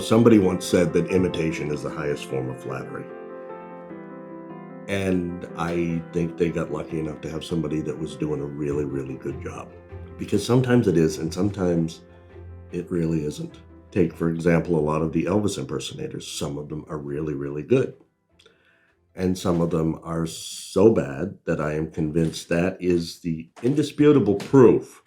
Somebody once said that imitation is the highest form of flattery. And I think they got lucky enough to have somebody that was doing a really, really good job. Because sometimes it is, and sometimes it really isn't. Take, for example, a lot of the Elvis impersonators. Some of them are really, really good. And some of them are so bad that I am convinced that is the indisputable proof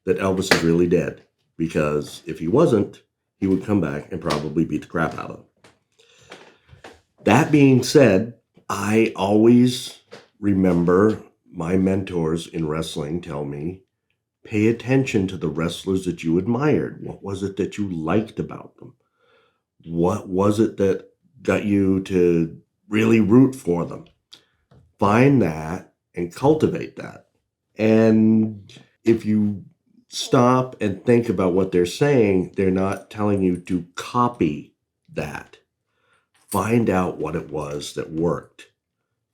that Elvis is really dead. Because if he wasn't, he would come back and probably beat the crap out of him. That being said, I always remember my mentors in wrestling tell me, pay attention to the wrestlers that you admired. What was it that you liked about them? What was it that got you to really root for them? Find that and cultivate that. And if you stop and think about what they're saying, they're not telling you to copy that. Find out what it was that worked.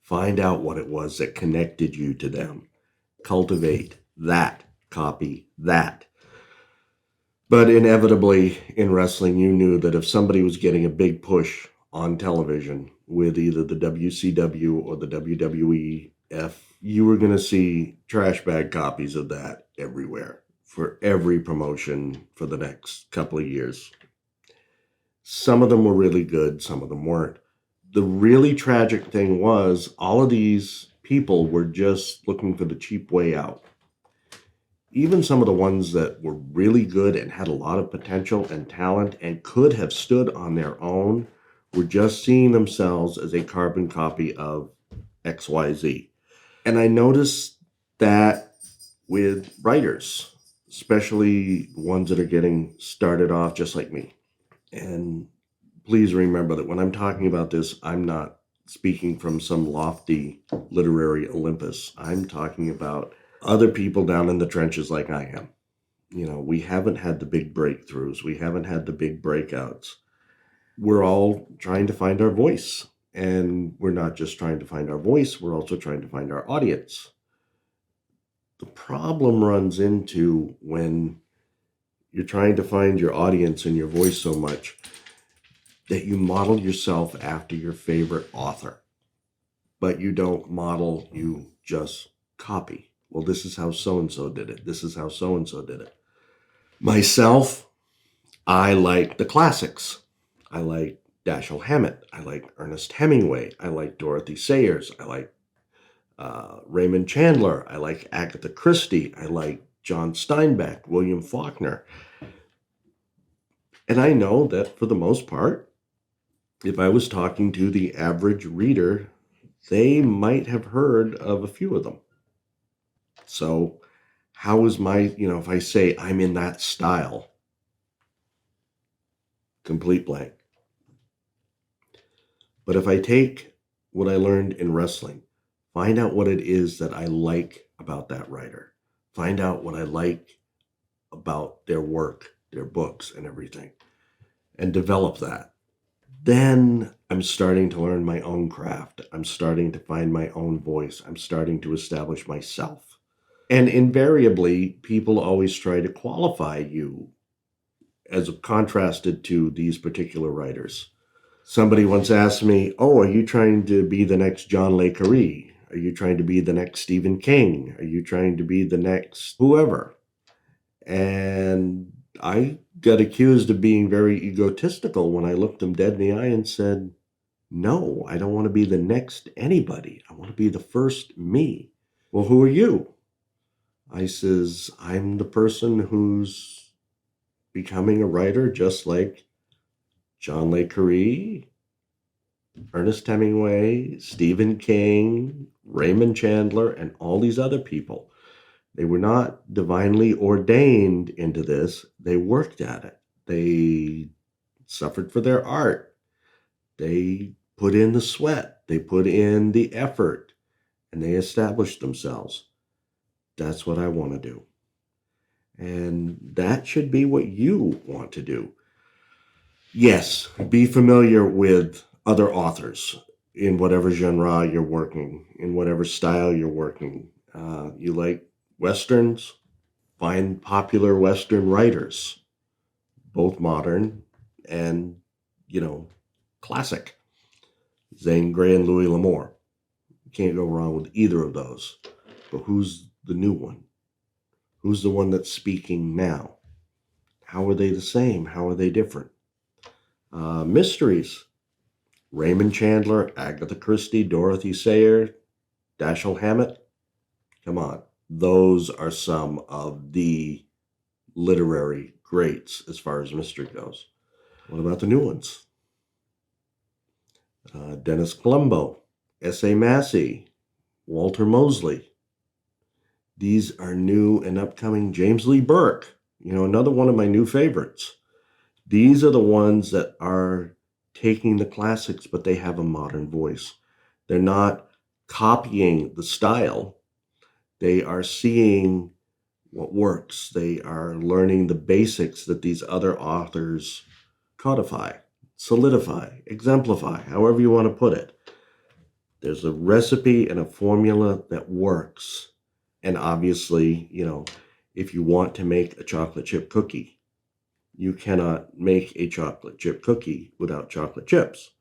Find out what it was that connected you to them. Cultivate that. Copy that. But inevitably in wrestling, you knew that if somebody was getting a big push on television with either the WCW or the WWEF, you were going to see trash bag copies of that everywhere for every promotion for the next couple of years. Some of them were really good, some of them weren't. The really tragic thing was all of these people were just looking for the cheap way out. Even some of the ones that were really good and had a lot of potential and talent and could have stood on their own were just seeing themselves as a carbon copy of XYZ. And I noticed that with writers, especially ones that are getting started off just like me. And please remember that when I'm talking about this, I'm not speaking from some lofty literary Olympus. I'm talking about other people down in the trenches like I am. We haven't had the big breakthroughs. We haven't had the big breakouts. We're all trying to find our voice. And we're not just trying to find our voice, we're also trying to find our audience. The problem runs into when you're trying to find your audience and your voice so much that you model yourself after your favorite author. But you don't model, you just copy. Well, this is how so-and-so did it. This is how so-and-so did it. Myself, I like the classics. I like Dashiell Hammett. I like Ernest Hemingway. I like Dorothy Sayers. I like Raymond Chandler. I like Agatha Christie. I like John Steinbeck, William Faulkner. And I know that for the most part, if I was talking to the average reader, they might have heard of a few of them. So how is if I say I'm in that style, complete blank. But if I take what I learned in wrestling, find out what it is that I like about that writer, find out what I like about their work, their books and everything, and develop that. Then I'm starting to learn my own craft. I'm starting to find my own voice. I'm starting to establish myself. And invariably, people always try to qualify you as contrasted to these particular writers. Somebody once asked me, are you trying to be the next John Le Carré? Are you trying to be the next Stephen King? Are you trying to be the next whoever? And I got accused of being very egotistical when I looked them dead in the eye and said, no, I don't want to be the next anybody. I want to be the first me. Well, who are you? I says, I'm the person who's becoming a writer just like John Le Carré, Ernest Hemingway, Stephen King, Raymond Chandler, and all these other people. They were not divinely ordained into this. They worked at it. They suffered for their art. They put in the sweat. They put in the effort, and they established themselves. That's what I want to do. And that should be what you want to do. Yes, be familiar with other authors in whatever genre you're working, in whatever style you're working. You like Westerns? Find popular Western writers, both modern and, classic. Zane Grey and Louis L'Amour. You can't go wrong with either of those. But who's the new one? Who's the one that's speaking now? How are they the same? How are they different? Mysteries. Raymond Chandler, Agatha Christie, Dorothy Sayers, Dashiell Hammett. Come on. Those are some of the literary greats as far as mystery goes. What about the new ones? Dennis Colombo, S.A. Massey, Walter Mosley. These are new and upcoming. James Lee Burke, another one of my new favorites. These are the ones that are taking the classics, but they have a modern voice. They're not copying the style. They are seeing what works. They are learning the basics that these other authors codify, solidify, exemplify, however you want to put it. There's a recipe and a formula that works. And obviously, if you want to make a chocolate chip cookie, you cannot make a chocolate chip cookie without chocolate chips.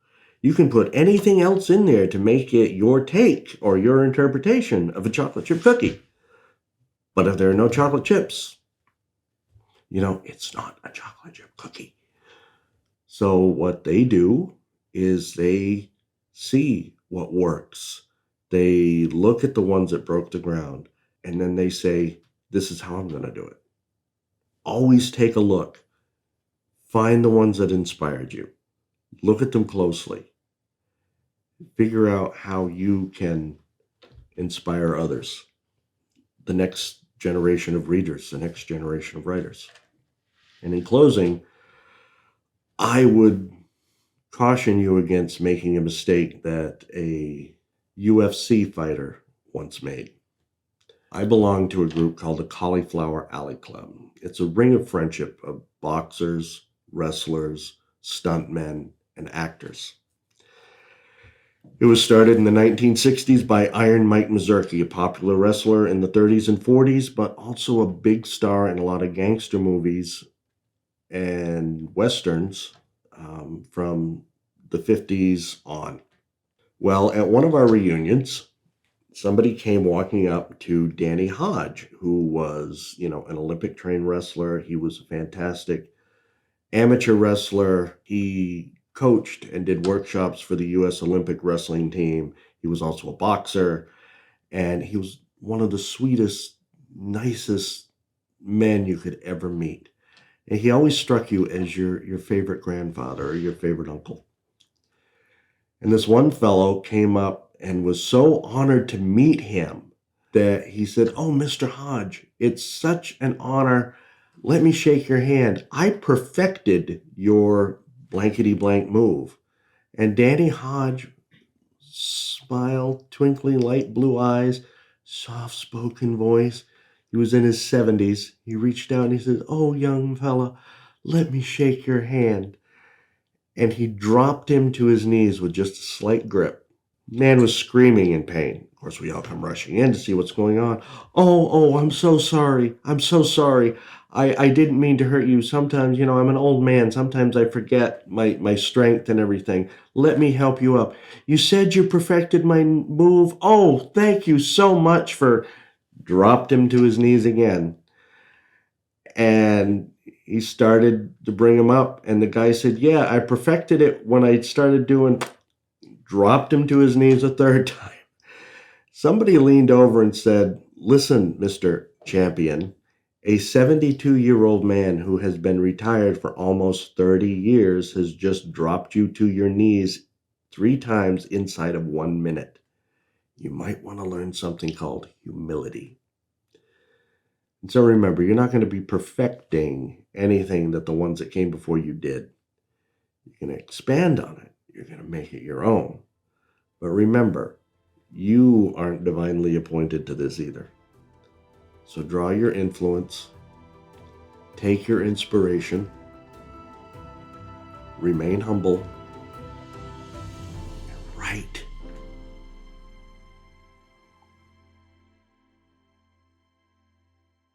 You can put anything else in there to make it your take or your interpretation of a chocolate chip cookie. But if there are no chocolate chips, it's not a chocolate chip cookie. So what they do is they see what works. They look at the ones that broke the ground, and then they say, this is how I'm going to do it. Always take a look. Find the ones that inspired you. Look at them closely. Figure out how you can inspire others. The next generation of readers, the next generation of writers. And in closing, I would caution you against making a mistake that a UFC fighter once made. I belong to a group called the Cauliflower Alley Club. It's a ring of friendship of boxers, wrestlers, stuntmen, and actors. It was started in the 1960s by Iron Mike Mazurki, a popular wrestler in the 30s and 40s, but also a big star in a lot of gangster movies and westerns from the 50s on. Well, at one of our reunions, somebody came walking up to Danny Hodge, who was, an Olympic trained wrestler. He was a fantastic amateur wrestler. He coached and did workshops for the U.S. Olympic wrestling team. He was also a boxer, and he was one of the sweetest, nicest men you could ever meet. And he always struck you as your favorite grandfather or your favorite uncle. And this one fellow came up and was so honored to meet him that he said, "Oh, Mr. Hodge, it's such an honor. Let me shake your hand. I perfected your blankety blank move." And Danny Hodge smiled, twinkling light blue eyes, soft-spoken voice. He was in his 70s. He reached out and he said, "Oh, young fella, let me shake your hand." And he dropped him to his knees with just a slight grip. Man was screaming in pain. Of course, we all come rushing in to see what's going on. Oh, I'm so sorry. I'm so sorry. I didn't mean to hurt you. Sometimes, I'm an old man. Sometimes I forget my strength and everything. Let me help you up. You said you perfected my move. Oh, thank you so much for... Dropped him to his knees again. And he started to bring him up. And the guy said, "Yeah, I perfected it when I started doing..." Dropped him to his knees a third time. Somebody leaned over and said, "Listen, Mr. Champion, a 72-year-old man who has been retired for almost 30 years has just dropped you to your knees 3 times inside of 1 minute. You might want to learn something called humility." And so remember, you're not going to be perfecting anything that the ones that came before you did. You're going to expand on it. You're going to make it your own. But remember, you aren't divinely appointed to this either. So draw your influence, take your inspiration, remain humble,